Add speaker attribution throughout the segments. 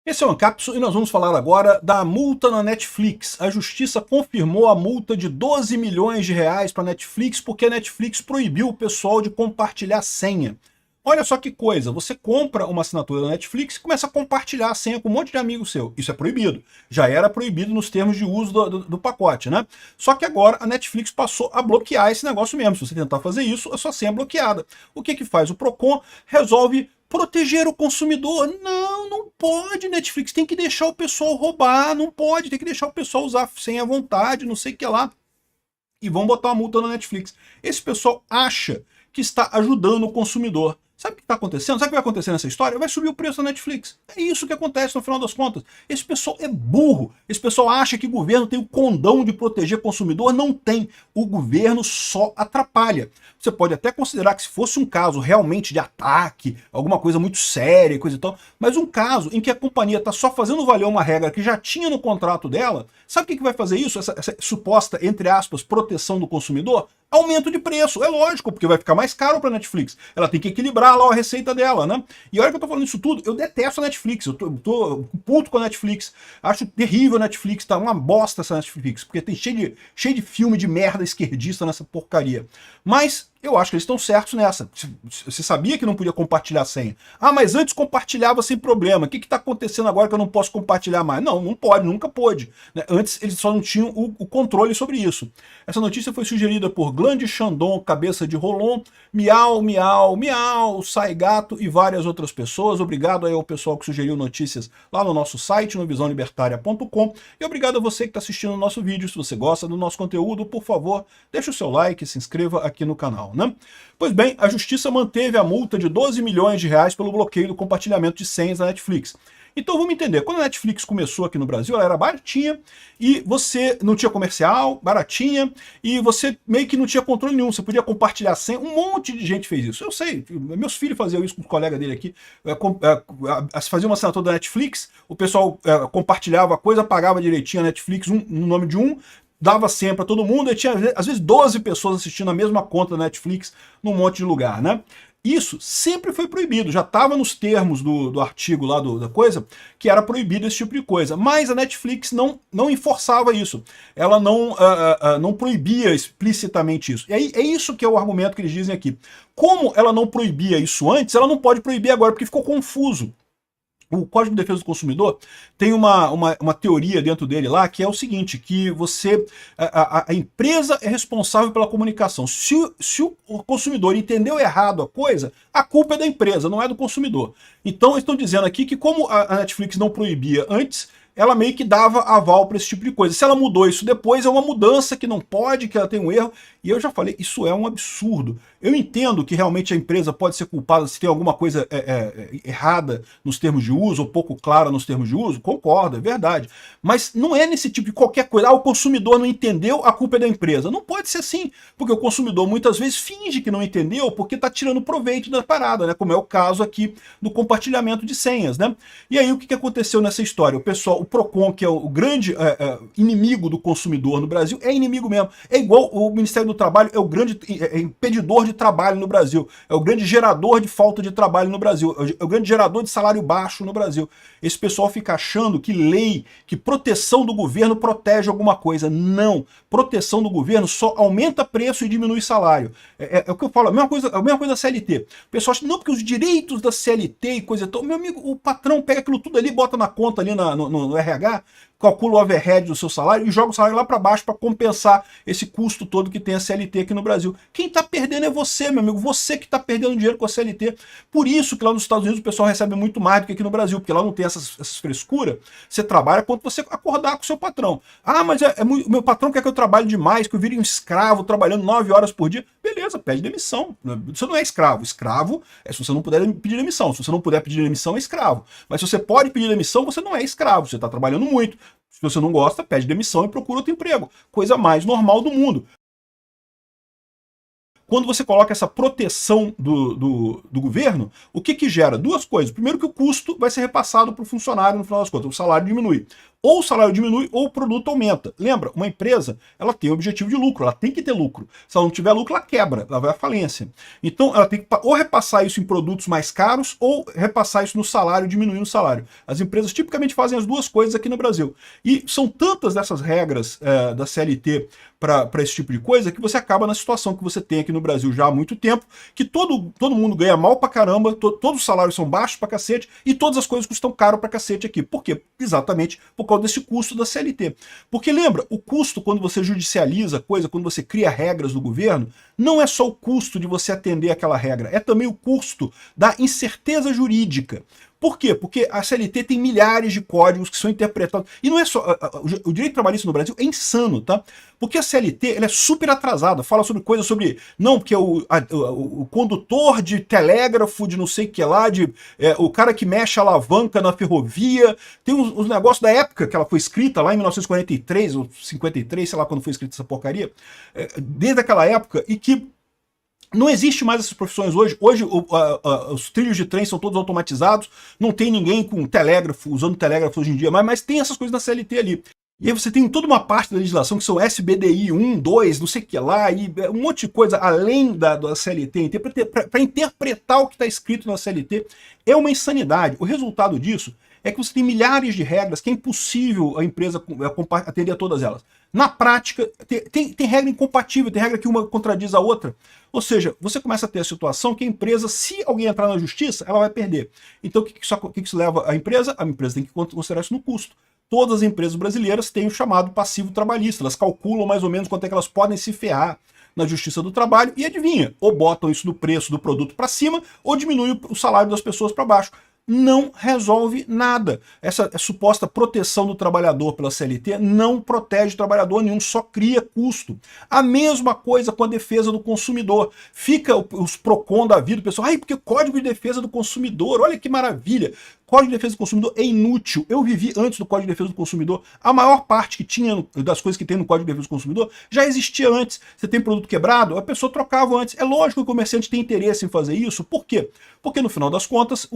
Speaker 1: Esse é o Ancapsu e nós vamos falar agora da multa na Netflix. A justiça confirmou a multa de 12 milhões de reais para a Netflix porque a Netflix proibiu o pessoal de compartilhar senha. Olha só que coisa, você compra uma assinatura da Netflix e começa a compartilhar a senha com um monte de amigo seu. Isso é proibido. Já era proibido nos termos de uso do pacote, né? Só que agora a Netflix passou a bloquear esse negócio mesmo. Se você tentar fazer isso, a sua senha é bloqueada. O que que faz? O Procon resolve proteger o consumidor. Não pode, Netflix, tem que deixar o pessoal roubar, não pode, tem que deixar o pessoal usar sem à vontade, não sei o que lá. E vão botar uma multa na Netflix. Esse pessoal acha que está ajudando o consumidor. Sabe o que está acontecendo? Sabe o que vai acontecer nessa história? Vai subir o preço da Netflix. É isso que acontece no final das contas. Esse pessoal é burro. Esse pessoal acha que o governo tem o condão de proteger o consumidor. Não tem. O governo só atrapalha. Você pode até considerar que se fosse um caso realmente de ataque, alguma coisa muito séria, coisa e tal, mas um caso em que a companhia está só fazendo valer uma regra que já tinha no contrato dela, sabe o que vai fazer isso? Essa suposta, entre aspas, proteção do consumidor? Aumento de preço, é lógico, porque vai ficar mais caro para a Netflix. Ela tem que equilibrar lá a receita dela, né? E olha que eu tô falando isso tudo, eu detesto a Netflix, eu tô puto com a Netflix, acho terrível a Netflix, tá uma bosta essa Netflix, porque tem cheio de filme de merda esquerdista nessa porcaria. Mas eu acho que eles estão certos nessa. Você sabia que não podia compartilhar a senha? Ah, mas antes compartilhava sem problema. O que está acontecendo agora que eu não posso compartilhar mais? Não pode, nunca pôde. Antes eles só não tinham o controle sobre isso. Essa notícia foi sugerida por Glande Chandon, Cabeça de Rolon, Miau, Miau, Miau, Sai Gato e várias outras pessoas. Obrigado aí ao pessoal que sugeriu notícias lá no nosso site, no visãolibertaria.com. E obrigado a você que está assistindo o nosso vídeo. Se você gosta do nosso conteúdo, por favor, deixa o seu like e se inscreva aqui no canal. Né? Pois bem, a justiça manteve a multa de 12 milhões de reais pelo bloqueio do compartilhamento de senhas da Netflix. Então vamos entender, quando a Netflix começou aqui no Brasil, ela era baratinha e você não tinha comercial, baratinha, e você meio que não tinha controle nenhum, você podia compartilhar senha, um monte de gente fez isso. Eu sei, meus filhos faziam isso com os colegas dele aqui, fazia uma assinatura da Netflix, o pessoal compartilhava a coisa, pagava direitinho a Netflix no nome de um, dava senha para todo mundo, e tinha às vezes 12 pessoas assistindo a mesma conta da Netflix num monte de lugar, né? Isso sempre foi proibido, já estava nos termos do artigo lá da coisa, que era proibido esse tipo de coisa. Mas a Netflix não enforçava isso, ela não proibia explicitamente isso. E aí é isso que é o argumento que eles dizem aqui. Como ela não proibia isso antes, ela não pode proibir agora, porque ficou confuso. O Código de Defesa do Consumidor tem uma teoria dentro dele lá que é o seguinte, que a empresa é responsável pela comunicação. Se o consumidor entendeu errado a coisa, a culpa é da empresa, não é do consumidor. Então eles estão dizendo aqui que como a Netflix não proibia antes, ela meio que dava aval para esse tipo de coisa. Se ela mudou isso depois, é uma mudança que não pode, que ela tem um erro. E eu já falei, isso é um absurdo. Eu entendo que realmente a empresa pode ser culpada se tem alguma coisa errada nos termos de uso, ou pouco clara nos termos de uso, concordo, é verdade. Mas não é nesse tipo de qualquer coisa. Ah, o consumidor não entendeu, a culpa é da empresa. Não pode ser assim, porque o consumidor muitas vezes finge que não entendeu porque está tirando proveito da parada, né? Como é o caso aqui do compartilhamento de senhas, né? E aí o que aconteceu nessa história? O Procon, que é o grande inimigo do consumidor no Brasil, é inimigo mesmo. É igual o Ministério do Trabalho, é o grande impedidor de trabalho no Brasil, é o grande gerador de falta de trabalho no Brasil, é o grande gerador de salário baixo no Brasil. Esse pessoal fica achando que lei, que proteção do governo protege alguma coisa. Não. Proteção do governo só aumenta preço e diminui salário. É o que eu falo, a mesma coisa da CLT. O pessoal acha, não, porque os direitos da CLT e coisa e tal. Meu amigo, o patrão pega aquilo tudo ali, bota na conta ali no RH, calcula o overhead do seu salário e joga o salário lá para baixo para compensar esse custo todo que tem a CLT aqui no Brasil. Quem está perdendo é você, meu amigo, você que está perdendo dinheiro com a CLT. Por isso que lá nos Estados Unidos o pessoal recebe muito mais do que aqui no Brasil, porque lá não tem essas frescuras. Você trabalha quando você acordar com o seu patrão. Ah, mas o meu patrão quer que eu trabalhe demais, que eu vire um escravo trabalhando 9 horas por dia. Beleza, pede demissão. Você não é escravo. Escravo é se você não puder pedir demissão. Se você não puder pedir demissão, é escravo. Mas se você pode pedir demissão, você não é escravo. Você está trabalhando muito. Se você não gosta, pede demissão e procura outro emprego. Coisa mais normal do mundo. Quando você coloca essa proteção do governo, o que gera? Duas coisas. Primeiro que o custo vai ser repassado para o funcionário no final das contas, o salário diminui. ou o salário diminui ou o produto aumenta. Lembra, uma empresa, ela tem o objetivo de lucro, ela tem que ter lucro. Se ela não tiver lucro, ela quebra, ela vai à falência. Então ela tem que ou repassar isso em produtos mais caros ou repassar isso no salário, diminuindo o salário. As empresas tipicamente fazem as duas coisas aqui no Brasil. E são tantas dessas regras da CLT para esse tipo de coisa que você acaba na situação que você tem aqui no Brasil já há muito tempo, que todo mundo ganha mal pra caramba, todos os salários são baixos pra cacete e todas as coisas custam caro pra cacete aqui. Por quê? Exatamente por causa desse custo da CLT. Porque lembra, o custo quando você judicializa coisa, quando você cria regras do governo, não é só o custo de você atender aquela regra, é também o custo da incerteza jurídica. Por quê? Porque a CLT tem milhares de códigos que são interpretados. E não é só. O direito trabalhista no Brasil é insano, tá? Porque a CLT ela é super atrasada, fala sobre coisas sobre. Não, porque o condutor de telégrafo, de não sei o que lá, o cara que mexe a alavanca na ferrovia. Tem os negócios da época que ela foi escrita, lá em 1943 ou 53, sei lá quando foi escrita essa porcaria. Desde aquela época, e que. Não existe mais essas profissões hoje. Hoje os trilhos de trem são todos automatizados, não tem ninguém com telégrafo, usando telégrafo hoje em dia, mas tem essas coisas na CLT ali. E aí você tem toda uma parte da legislação que são SBDI 1, 2, não sei o que lá, e um monte de coisa além da CLT, para interpretar o que está escrito na CLT. É uma insanidade. O resultado disso é que você tem milhares de regras que é impossível a empresa atender a todas elas. Na prática, tem regra incompatível, tem regra que uma contradiz a outra. Ou seja, você começa a ter a situação que a empresa, se alguém entrar na justiça, ela vai perder. Então o que isso leva a empresa? A empresa tem que considerar isso no custo. Todas as empresas brasileiras têm o chamado passivo trabalhista, elas calculam mais ou menos quanto é que elas podem se ferrar na Justiça do Trabalho e adivinha, ou botam isso do preço do produto para cima ou diminui o salário das pessoas para baixo. Não resolve nada. Essa suposta proteção do trabalhador pela CLT não protege trabalhador nenhum, só cria custo. A mesma coisa com a defesa do consumidor. Fica os PROCON da vida, o pessoal, porque Código de Defesa do Consumidor, olha que maravilha. Código de Defesa do Consumidor é inútil. Eu vivi antes do Código de Defesa do Consumidor. A maior parte que tinha das coisas que tem no Código de Defesa do Consumidor já existia antes. Você tem produto quebrado, a pessoa trocava antes. É lógico que o comerciante tem interesse em fazer isso. Por quê? Porque no final das contas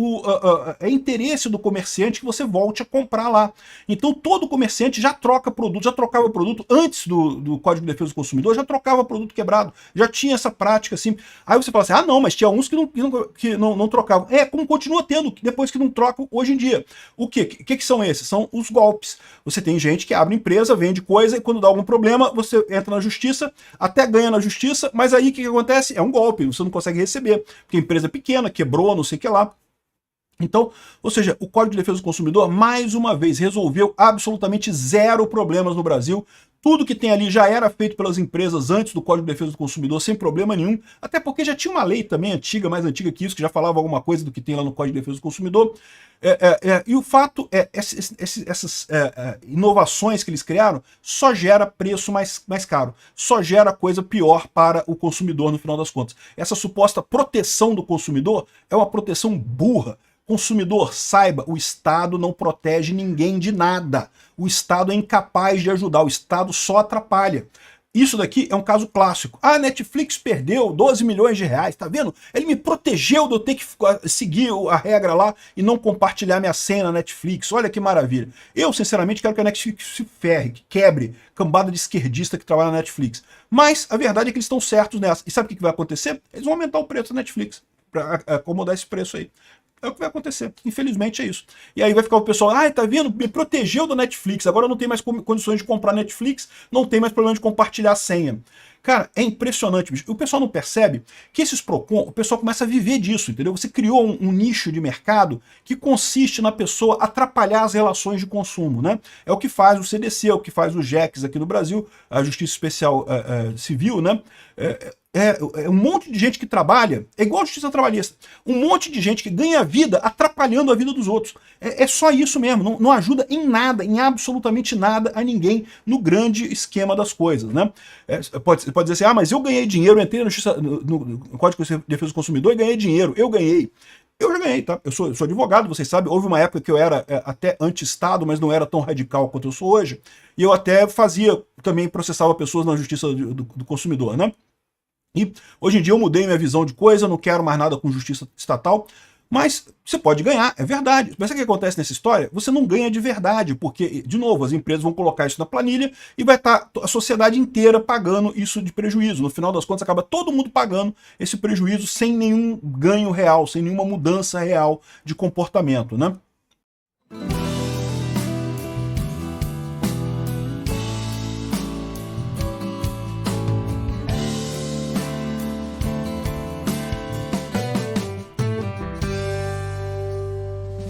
Speaker 1: é interesse do comerciante que você volte a comprar lá. Então todo comerciante já troca produto, já trocava produto antes do Código de Defesa do Consumidor, já trocava produto quebrado. Já tinha essa prática assim. Aí você fala assim, não, mas tinha uns que não trocavam. Como continua tendo, depois que não trocam hoje em dia. O que são esses? São os golpes. Você tem gente que abre empresa, vende coisa e quando dá algum problema, você entra na justiça, até ganha na justiça, mas aí o que acontece? É um golpe, você não consegue receber, porque a empresa é pequena, quebrou, não sei o que lá. Então, ou seja, o Código de Defesa do Consumidor, mais uma vez, resolveu absolutamente zero problemas no Brasil. Tudo que tem ali já era feito pelas empresas antes do Código de Defesa do Consumidor, sem problema nenhum, até porque já tinha uma lei também antiga, mais antiga que isso, que já falava alguma coisa do que tem lá no Código de Defesa do Consumidor. E o fato é, essas inovações que eles criaram só gera preço mais caro, só gera coisa pior para o consumidor no final das contas. Essa suposta proteção do consumidor é uma proteção burra. Consumidor, saiba, o Estado não protege ninguém de nada. O Estado é incapaz de ajudar, o Estado só atrapalha. Isso daqui é um caso clássico. A Netflix perdeu 12 milhões de reais, tá vendo? Ele me protegeu de eu ter que seguir a regra lá e não compartilhar minha senha na Netflix. Olha que maravilha. Eu, sinceramente, quero que a Netflix se ferre, que quebre, cambada de esquerdista que trabalha na Netflix. Mas a verdade é que eles estão certos nessa. E sabe o que vai acontecer? Eles vão aumentar o preço da Netflix para acomodar esse preço aí. É o que vai acontecer. Infelizmente é isso. E aí vai ficar o pessoal, tá vendo? Me protegeu da Netflix, agora não tem mais condições de comprar Netflix, não tem mais problema de compartilhar a senha. Cara, é impressionante, bicho. O pessoal não percebe que esses PROCON, o pessoal começa a viver disso, entendeu? Você criou um nicho de mercado que consiste na pessoa atrapalhar as relações de consumo, né? É o que faz o CDC, é o que faz o JECS aqui no Brasil, a Justiça Especial Civil, né? Um monte de gente que trabalha, é igual a justiça trabalhista, um monte de gente que ganha vida atrapalhando a vida dos outros. É só isso mesmo, não ajuda em nada, em absolutamente nada a ninguém no grande esquema das coisas, né? Pode dizer assim, mas eu ganhei dinheiro, eu entrei no Código de Defesa do Consumidor e ganhei dinheiro, eu ganhei. Eu já ganhei, tá? Eu sou advogado, vocês sabem, houve uma época que eu era até anti-Estado, mas não era tão radical quanto eu sou hoje, e eu até também processava pessoas na justiça do consumidor, né? E hoje em dia eu mudei minha visão de coisa, não quero mais nada com justiça estatal, Mas você pode ganhar, é verdade. Mas sabe o que acontece nessa história? Você não ganha de verdade, porque, de novo, as empresas vão colocar isso na planilha e vai estar a sociedade inteira pagando isso de prejuízo. No final das contas, acaba todo mundo pagando esse prejuízo sem nenhum ganho real, sem nenhuma mudança real de comportamento, né?